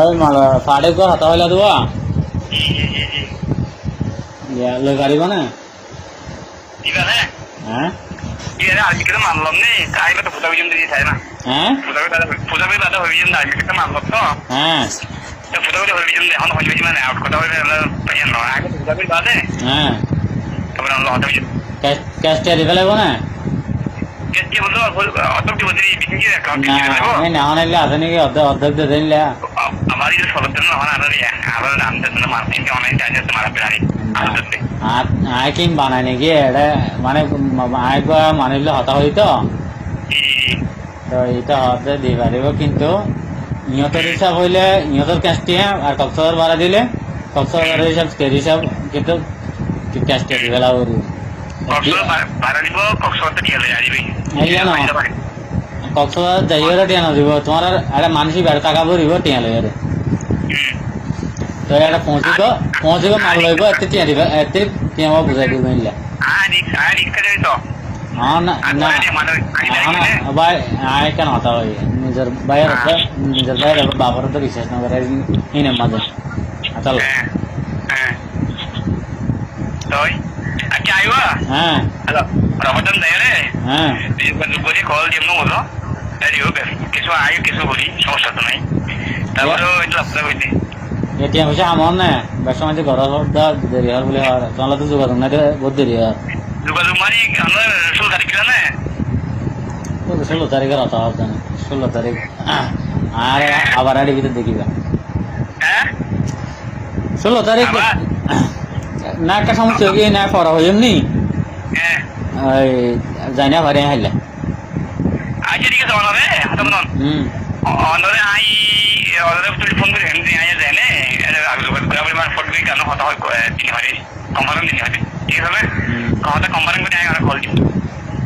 ওই মালা সাড়ে কো হাতা হইলা দেবা ले गाड़ी बना इधर है हैं इधर आज कितना मान लो ने काय में तो पूजा भी जल्दी है ना हैं पूजा भी बात हो भी जल्दी आज कितना मान लो तो हैं तो पूजा भी हो भी जल्दी हम हो भी मैंने आउट को तो पहन लो आगे पूजा भी बात है हैं तो हम लोग तो कैश टेरी वाले बना कैसे बोलो ऑटो की बदली बिकनी है काम ना नहीं ना होने ले आते नहीं के अध्यक्ष दे देने ले हमारी जो सोलह दिन होना आ रही है हमारे नाम से तो मारते हैं कि ऑनलाइन चार्ज तुम्हारा बिरारी आय किन बनाने की एडे माने आय को माने लो हता हुई तो इटा हते दी पारिबो किंतु नियतर हिसाब হইলে নিয়তর ক্যাশটিয়া আর কক্সবাজার ভাড়া দিলে কক্সবাজারের হিসাব স্টেজ হিসাব কিন্তু ক্যাশটিয়া দিবেলা ওরি কক্সবাজার ভাড়া দিব কক্সবাজার দিয়ে যাইবি আইয়া না কক্সবাজার যাইওরা টিয়া না দিব তোমার আরে মানসি বেড় টাকা ভরিব টিয়া লইরে তো এটা পৌঁছিব মাল লইব এতে টিয়া দিবা এতে টিয়া বুঝাই দিব মিললা আরি করে তো हाँ ना ना हाँ भाई आए क्या ना होता भाई निजर भाई बाबर तो विशेष ना करे इन मजे चल तो क्या आया हाँ हेलो रमजान दे रे हाँ ये बोली कॉल दियो नो बोलो अरे हो गए किसो आयो किसो बोली समस्या तो नहीं तब तो इतना अपना होती ये क्या मुझे आमान ना बस मुझे घर वाला देरी है बोले यार चलो तो जुगाड़ ना बहुत देरी है जुगाड़ मारी अंदर 16 तारीख का ना तो 16 तारीख का रहता है 16 तारीख आरे आवार आड़ी भी तो देखिएगा हैं 16 तारीख ना का समझ होगी ना फरा हो जमनी जाने भरे हैं ले आज ठीक है तो ना रे हतम ना ऑनर आई ऑनर टेलीफोन पे हिंदी आया जाने अरे आगे बराबर मार फोटो भी करना होता है तीन हमारे कंपनी नहीं होती ठीक है मैं कहाँ तक कंपनी में आएगा कॉल